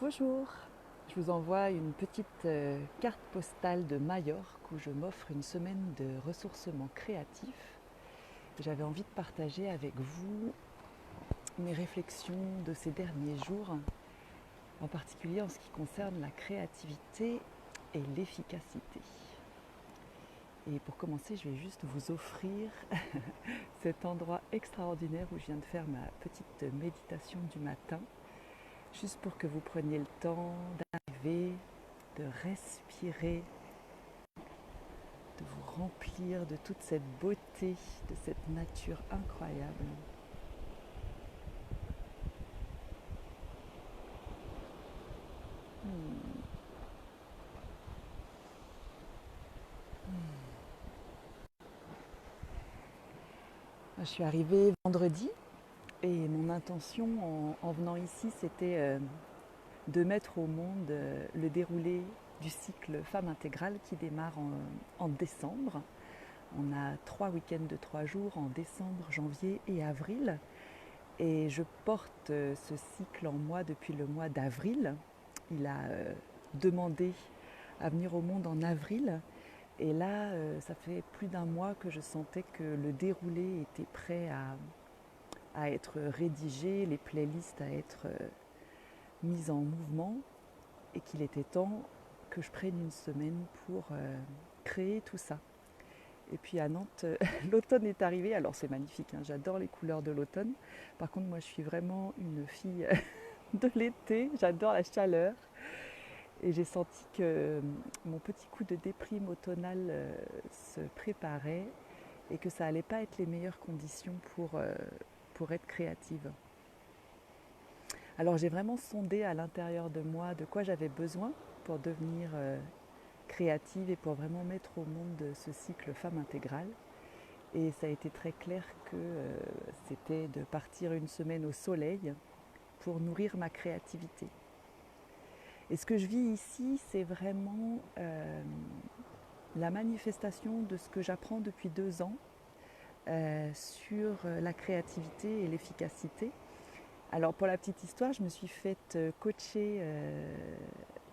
Bonjour, je vous envoie une petite carte postale de Majorque où je m'offre une semaine de ressourcement créatif. J'avais envie de partager avec vous mes réflexions de ces derniers jours, en particulier en ce qui concerne la créativité et l'efficacité. Et pour commencer, je vais juste vous offrir cet endroit extraordinaire où je viens de faire ma petite méditation du matin, juste pour que vous preniez le temps d'arriver, de respirer, de vous remplir de toute cette beauté, de cette nature incroyable. Je suis arrivée vendredi et mon intention en venant ici, c'était de mettre au monde le déroulé du cycle Femme intégrale qui démarre en décembre. On a 3 week-ends de 3 jours en décembre, janvier et avril. Et je porte ce cycle en moi depuis le mois d'avril. Il a demandé à venir au monde en avril. Et là, ça fait plus d'un mois que je sentais que le déroulé était prêt à être rédigé, les playlists à être mises en mouvement et qu'il était temps que je prenne une semaine pour créer tout ça. Et puis à Nantes, l'automne est arrivé. Alors c'est magnifique, hein, j'adore les couleurs de l'automne. Par contre, moi je suis vraiment une fille de l'été, j'adore la chaleur. Et j'ai senti que mon petit coup de déprime automnale se préparait et que ça allait pas être les meilleures conditions pour être créative. Alors j'ai vraiment sondé à l'intérieur de moi de quoi j'avais besoin pour devenir créative et pour vraiment mettre au monde ce cycle femme intégrale. Et ça a été très clair que c'était de partir une semaine au soleil pour nourrir ma créativité. Et ce que je vis ici, c'est vraiment la manifestation de ce que j'apprends depuis 2 ans sur la créativité et l'efficacité. Alors pour la petite histoire, je me suis faite coacher,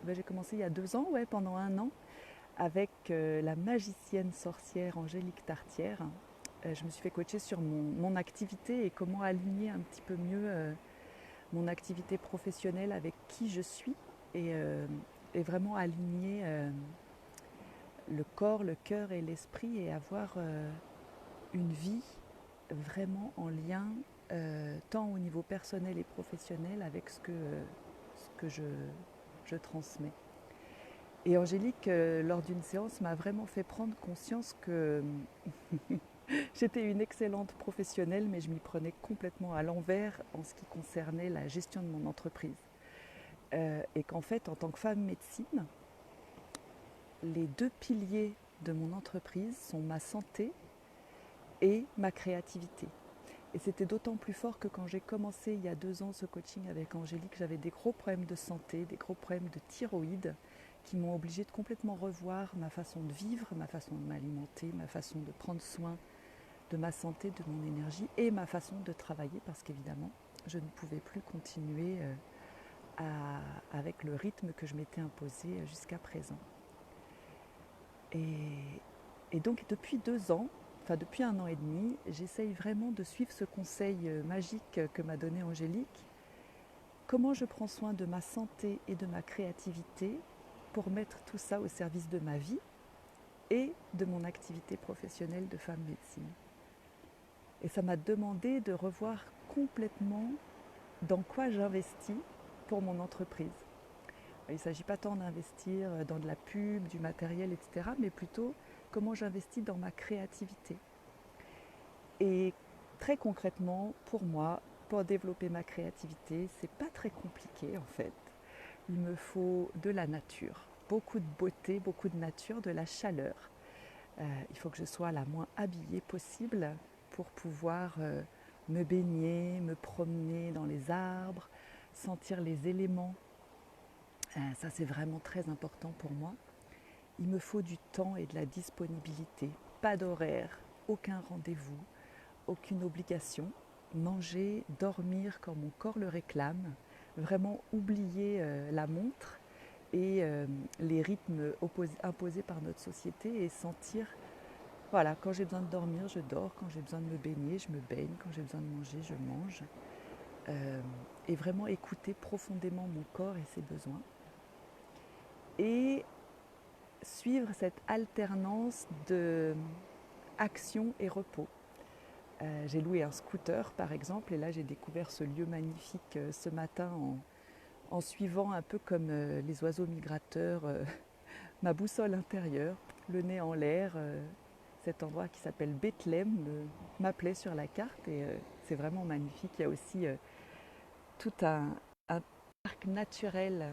j'ai commencé il y a 2 ans, ouais, pendant un an, avec la magicienne sorcière Angélique Tartière. Je me suis fait coacher sur mon activité et comment aligner un petit peu mieux mon activité professionnelle avec qui je suis et vraiment aligner le corps, le cœur et l'esprit et avoir une vie vraiment en lien tant au niveau personnel et professionnel avec ce que je transmets. Et Angélique, lors d'une séance, m'a vraiment fait prendre conscience que j'étais une excellente professionnelle, mais je m'y prenais complètement à l'envers en ce qui concernait la gestion de mon entreprise. Et qu'en fait, en tant que femme médecine, les deux piliers de mon entreprise sont ma santé et ma créativité. Et c'était d'autant plus fort que quand j'ai commencé il y a 2 ans ce coaching avec Angélique, j'avais des gros problèmes de santé, des gros problèmes de thyroïde qui m'ont obligée de complètement revoir ma façon de vivre, ma façon de m'alimenter, ma façon de prendre soin de ma santé, de mon énergie et ma façon de travailler parce qu'évidemment, je ne pouvais plus continuer avec le rythme que je m'étais imposé jusqu'à présent. Et, et donc depuis 2 ans, enfin depuis un an et demi, j'essaye vraiment de suivre ce conseil magique que m'a donné Angélique. Comment je prends soin de ma santé et de ma créativité pour mettre tout ça au service de ma vie et de mon activité professionnelle de femme médecine. Et ça m'a demandé de revoir complètement dans quoi j'investis pour mon entreprise. Il ne s'agit pas tant d'investir dans de la pub, du matériel, etc., mais plutôt comment j'investis dans ma créativité. Et très concrètement, pour moi, pour développer ma créativité, c'est pas très compliqué en fait. Il me faut de la nature, beaucoup de beauté, beaucoup de nature, de la chaleur. Il faut que je sois la moins habillée possible pour pouvoir me baigner, me promener dans les arbres, sentir les éléments. Ça, c'est vraiment très important pour moi. Il me faut du temps et de la disponibilité. Pas d'horaire, aucun rendez-vous, aucune obligation. Manger, dormir quand mon corps le réclame, vraiment oublier la montre et les rythmes imposés par notre société et sentir, voilà, quand j'ai besoin de dormir, je dors, quand j'ai besoin de me baigner, je me baigne, quand j'ai besoin de manger, je mange. Et vraiment écouter profondément mon corps et ses besoins. Et suivre cette alternance de action et repos. J'ai loué un scooter par exemple et là j'ai découvert ce lieu magnifique ce matin en suivant un peu comme les oiseaux migrateurs ma boussole intérieure, le nez en l'air. Cet endroit qui s'appelle Bethléem m'appelait sur la carte et c'est vraiment magnifique. Il y a aussi tout un parc naturel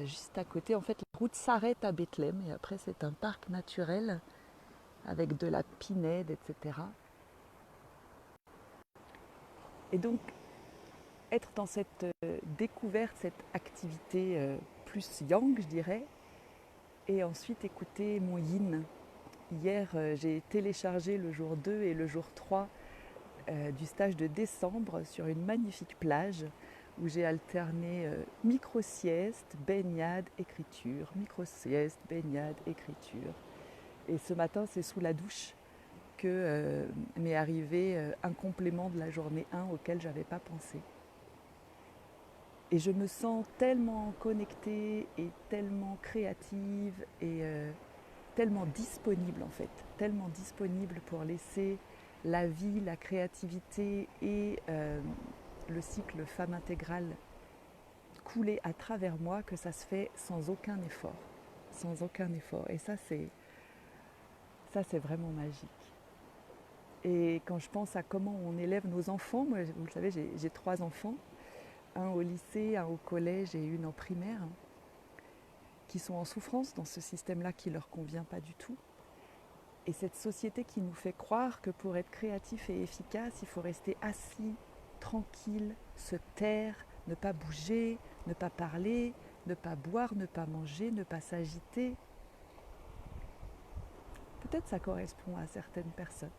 juste à côté. En fait, la route s'arrête à Bethléem et après c'est un parc naturel avec de la pinède, etc. Et donc, être dans cette découverte, cette activité plus yang, je dirais, et ensuite écouter mon yin. Hier, j'ai téléchargé le jour 2 et le jour 3 du stage de décembre sur une magnifique plage où j'ai alterné micro-sieste, baignade, écriture, micro-sieste, baignade, écriture. Et ce matin, c'est sous la douche que m'est arrivé un complément de la journée 1 auquel je n'avais pas pensé. Et je me sens tellement connectée et tellement créative et tellement disponible en fait, tellement disponible pour laisser la vie, la créativité et le cycle femme intégrale couler à travers moi que ça se fait sans aucun effort, sans aucun effort. Et ça c'est vraiment magique. Et quand je pense à comment on élève nos enfants, moi, vous le savez, j'ai 3 enfants, un au lycée, un au collège et une en primaire, qui sont en souffrance dans ce système-là qui ne leur convient pas du tout. Et cette société qui nous fait croire que pour être créatif et efficace, il faut rester assis, tranquille, se taire, ne pas bouger, ne pas parler, ne pas boire, ne pas manger, ne pas s'agiter. Peut-être ça correspond à certaines personnes.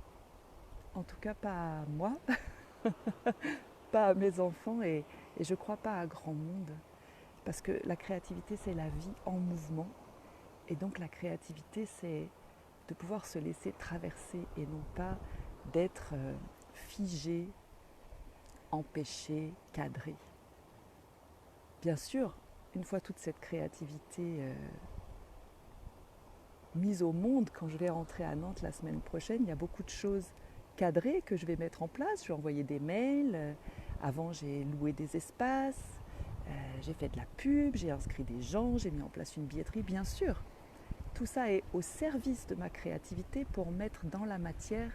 En tout cas, pas à moi, pas à mes enfants et je ne crois pas à grand monde. Parce que la créativité, c'est la vie en mouvement. Et donc la créativité, c'est de pouvoir se laisser traverser et non pas d'être figé, empêché, cadré. Bien sûr, une fois toute cette créativité mise au monde, quand je vais rentrer à Nantes la semaine prochaine, il y a beaucoup de choses cadrées que je vais mettre en place. Je vais envoyer des mails. Avant, j'ai loué des espaces. J'ai fait de la pub, j'ai inscrit des gens, j'ai mis en place une billetterie, bien sûr. Tout ça est au service de ma créativité pour mettre dans la matière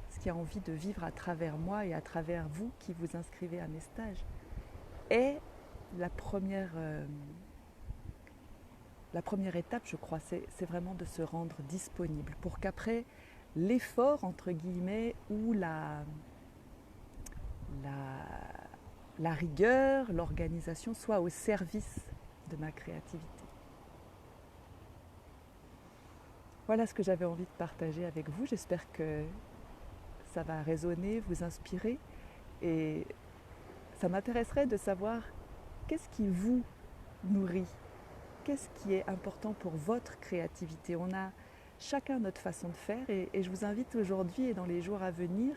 ce qui a envie de vivre à travers moi et à travers vous qui vous inscrivez à mes stages. Et la première étape, je crois, c'est vraiment de se rendre disponible pour qu'après l'effort, entre guillemets, ou la rigueur, l'organisation soit au service de ma créativité. Voilà ce que j'avais envie de partager avec vous. J'espère que ça va résonner, vous inspirer. Et ça m'intéresserait de savoir qu'est-ce qui vous nourrit, qu'est-ce qui est important pour votre créativité. On a chacun notre façon de faire et je vous invite aujourd'hui et dans les jours à venir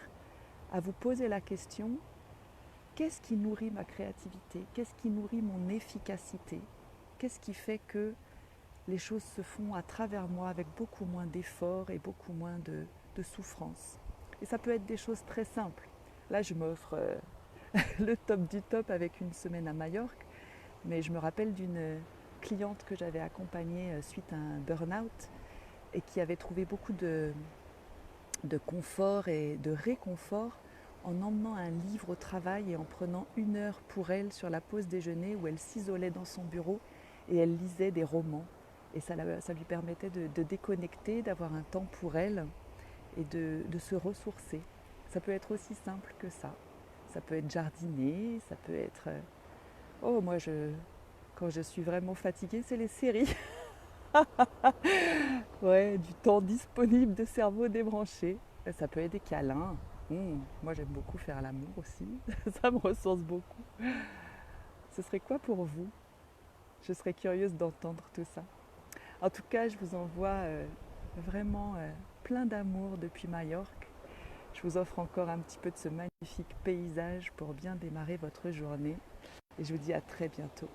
à vous poser la question, qu'est-ce qui nourrit ma créativité? Qu'est-ce qui nourrit mon efficacité? Qu'est-ce qui fait que les choses se font à travers moi avec beaucoup moins d'efforts et beaucoup moins de souffrance. Et ça peut être des choses très simples. Là, je m'offre le top du top avec une semaine à Majorque, mais je me rappelle d'une cliente que j'avais accompagnée suite à un burn-out et qui avait trouvé beaucoup de confort et de réconfort en emmenant un livre au travail et en prenant 1 heure pour elle sur la pause déjeuner où elle s'isolait dans son bureau et elle lisait des romans. Et ça lui permettait de déconnecter, d'avoir un temps pour elle et de se ressourcer. Ça peut être aussi simple que ça. Ça peut être jardiner, ça peut être... Oh, moi, quand je suis vraiment fatiguée, c'est les séries. Ouais, du temps disponible de cerveau débranché. Ça peut être des câlins. Moi, j'aime beaucoup faire l'amour aussi. Ça me ressource beaucoup. Ce serait quoi pour vous? Je serais curieuse d'entendre tout ça. En tout cas, je vous envoie vraiment plein d'amour depuis Majorque. Je vous offre encore un petit peu de ce magnifique paysage pour bien démarrer votre journée. Et je vous dis à très bientôt.